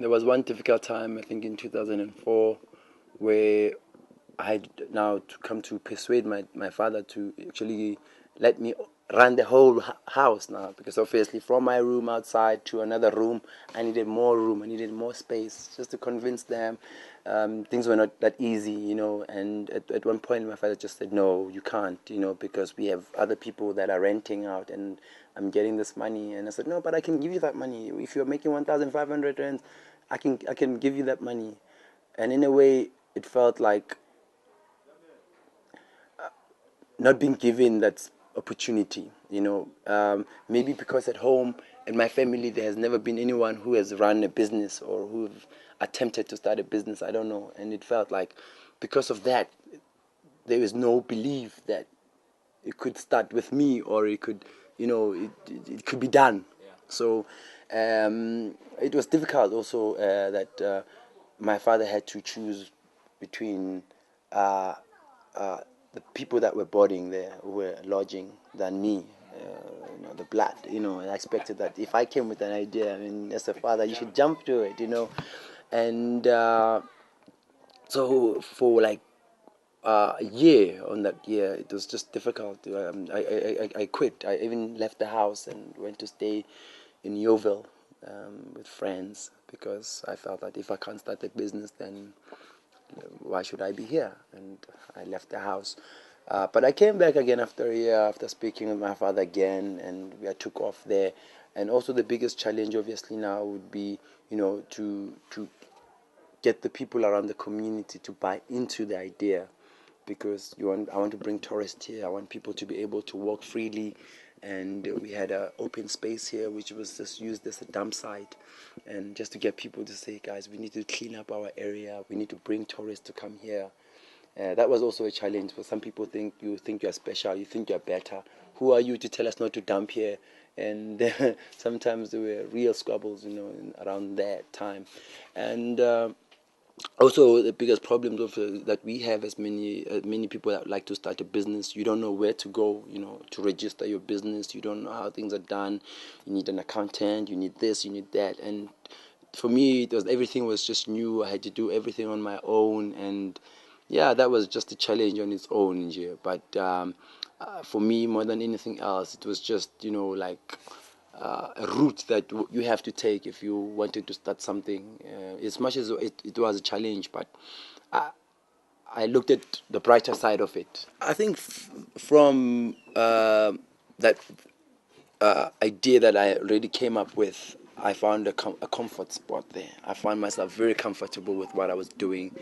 There was one difficult time, I think in 2004, where I had now to come to persuade my father to actually let me run the whole house now, because obviously from my room outside to another room, I needed more room, I needed more space, just to convince them. Things were not that easy, and at one point my father just said, no, you can't, because we have other people that are renting out, and I'm getting this money. And I said, no, but I can give you that money. If you're making 1,500 rand, I can give you that money. And in a way, it felt like not being given that opportunity. Maybe because at home, in my family, there has never been anyone who has run a business or who have attempted to start a business. I don't know. And it felt like because of that, there is no belief that it could start with me, or it could, it could be done. So it was difficult also that my father had to choose between uh, the people that were boarding there, who were lodging, than me. The blood. I expected that if I came with an idea, I mean, as a father, you should jump to it. And so for like a year, on that year, it was just difficult. I quit. I even left the house and went to stay in Yeovil with friends, because I felt that if I can't start a business, then why should I be here? And I left the house. But I came back again after a year, after speaking with my father again, and we took off there. And also the biggest challenge, obviously, now would be, to get the people around the community to buy into the idea, because I want to bring tourists here. I want people to be able to walk freely, and we had an open space here which was just used as a dump site, and just to get people to say, guys, we need to clean up our area. We need to bring tourists to come here. That was also a challenge, for some people think you're special, you think you're better. Who are you to tell us not to dump here? And sometimes there were real squabbles, around that time. And also, the biggest problems that we have, as many people that like to start a business, you don't know where to go, to register your business. You don't know how things are done. You need an accountant. You need this. You need that. And for me, everything was just new. I had to do everything on my own, and yeah, that was just a challenge on its own here. But for me, more than anything else, it was just like a route that you have to take if you wanted to start something. As much as it was a challenge, but I, I looked at the brighter side of it. I think from that idea that I already came up with, I found a comfort spot there. I found myself very comfortable with what I was doing,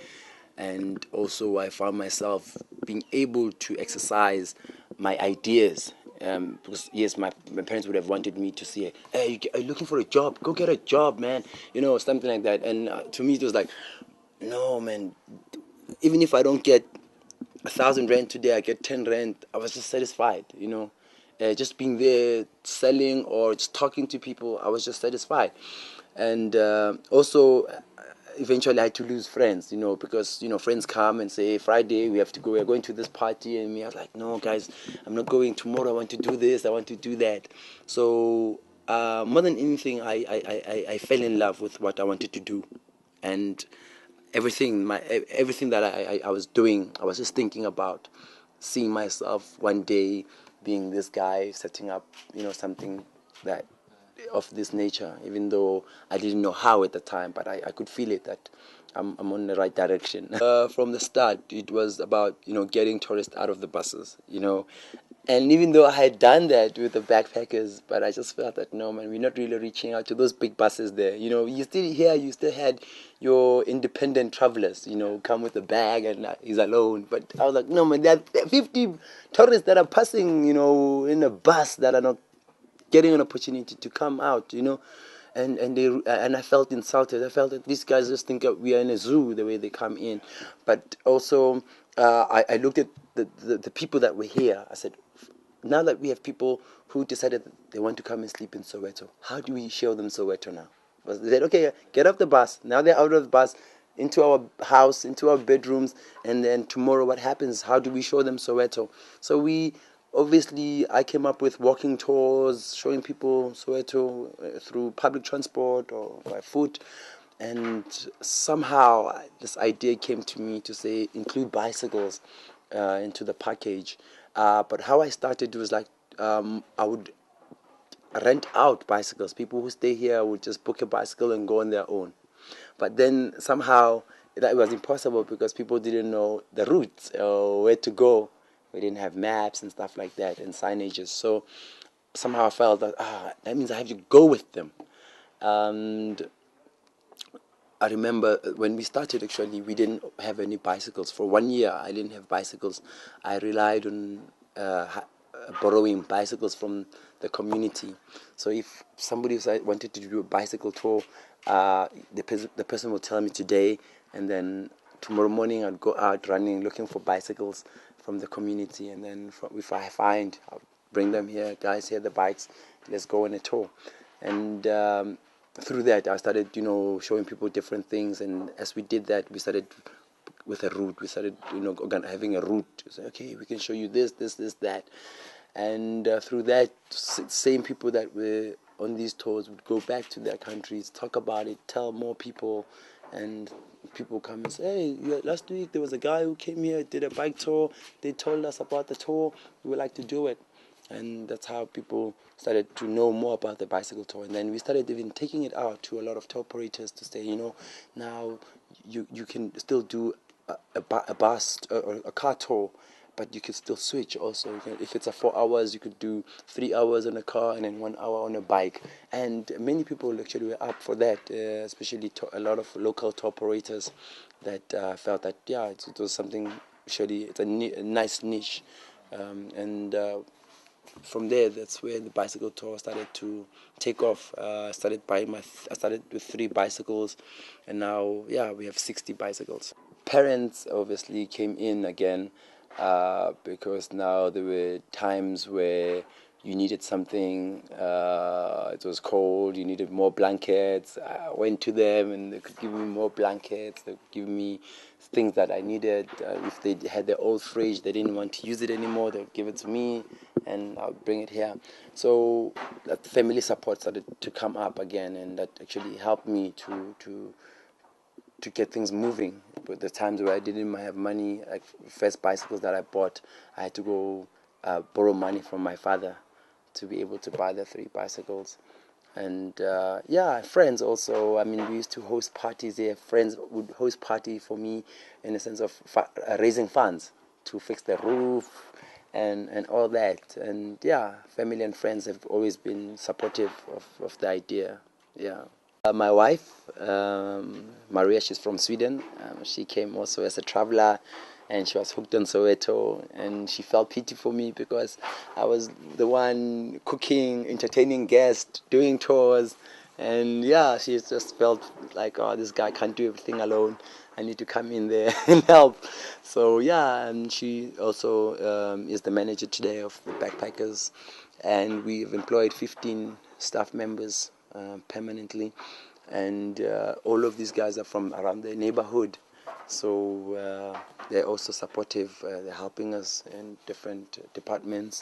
and also I found myself being able to exercise my ideas. Because yes, my parents would have wanted me to say, "Hey, are you looking for a job? Go get a job, man." Something like that. And to me, it was like, "No, man. Even if I don't get 1,000 rand today, I get 10 rand. I was just satisfied. Just being there, selling or just talking to people, I was just satisfied. And also, eventually, I had to lose friends. Because friends come and say, hey, Friday we have to go. We're going to this party, and me, I was like, no, guys, I'm not going tomorrow. I want to do this. I want to do that. So more than anything, I fell in love with what I wanted to do, and everything that I was doing, I was just thinking about seeing myself one day being this guy setting up something that of this nature, even though I didn't know how at the time, but I could feel it that I'm on the right direction. From the start, it was about getting tourists out of the buses. And even though I had done that with the backpackers, but I just felt that no, man, we're not really reaching out to those big buses there. You still had your independent travelers, come with a bag and he's alone. But I was like, no, man, there are 50 tourists that are passing, in a bus that are not getting an opportunity to come out. And I felt insulted. I felt that these guys just think that we are in a zoo the way they come in. But also, I looked at the people that were here. I said, now that we have people who decided that they want to come and sleep in Soweto, how do we show them Soweto now? They said, okay, get off the bus. Now they're out of the bus, into our house, into our bedrooms, and then tomorrow what happens? How do we show them Soweto? So obviously, I came up with walking tours, showing people Soweto through public transport or by foot. and somehow this idea came to me to say include bicycles into the package. But how I started was like I would rent out bicycles. People who stay here would just book a bicycle and go on their own. But then somehow that was impossible because people didn't know the routes or where to go. We didn't have maps and stuff like that and signages. So somehow I felt that that means I have to go with them. And I remember when we started, actually, we didn't have any bicycles. For 1 year, I didn't have bicycles. I relied on borrowing bicycles from the community. So if somebody wanted to do a bicycle tour, the person would tell me today, and then tomorrow morning I'd go out running, looking for bicycles from the community. And then if I find, I'll bring them here. Guys, here are the bikes. Let's go on a tour. And through that, I started, showing people different things. And as we did that, we started with a route. We started, having a route. To say, okay, we can show you this, that. And through that, same people that were on these tours would go back to their countries, talk about it, tell more people. And people come and say, hey, last week there was a guy who came here, did a bike tour. They told us about the tour. We would like to do it. And that's how people started to know more about the bicycle tour. And then we started even taking it out to a lot of tour operators to say, now you can still do a bus or a car tour, but you can still switch also. If it's 4 hours, you could do 3 hours on a car and then 1 hour on a bike. And many people actually were up for that, especially a lot of local tour operators that felt that, it was something, actually, it's a nice niche. And from there, that's where the bicycle tour started to take off. I started with 3 bicycles, and now we have 60 bicycles. Parents obviously came in again because now there were times where you needed something. It was cold. You needed more blankets. I went to them, and they could give me more blankets. They could give me things that I needed. If they had their old fridge, they didn't want to use it anymore, they would give it to me, and I would bring it here. So that family support started to come up again, and that actually helped me to get things moving. But the times where I didn't have money, like first bicycles that I bought, I had to go borrow money from my father to be able to buy the 3 bicycles. And friends also. I mean, we used to host parties there. Friends would host party for me in the sense of raising funds to fix the roof and all that. And family and friends have always been supportive of the idea. Yeah. My wife, Maria, she's from Sweden. She came also as a traveler, and she was hooked on Soweto, and she felt pity for me because I was the one cooking, entertaining guests, doing tours, and she just felt like, oh, this guy can't do everything alone. I need to come in there and help. So and she also is the manager today of the backpackers, and we've employed 15 staff members permanently, and all of these guys are from around the neighborhood. So they're also supportive. They're helping us in different departments.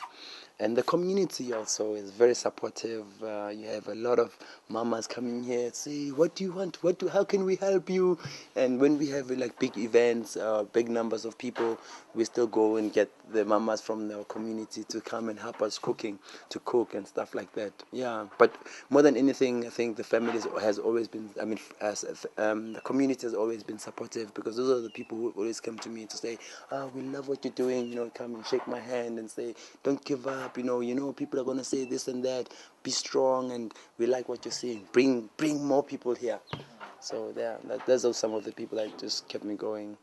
And the community also is very supportive. You have a lot of mamas coming here, say, what do you want? How can we help you? And when we have like big events, big numbers of people, we still go and get the mamas from our community to come and help us to cook and stuff like that. Yeah, but more than anything, I think the family has always been, the community has always been supportive, because those are the people who always come to me to say, we love what you're doing, come and shake my hand and say, don't give up, people are going to say this and that, be strong, and we like what you're saying, bring more people here. So those are some of the people that just kept me going.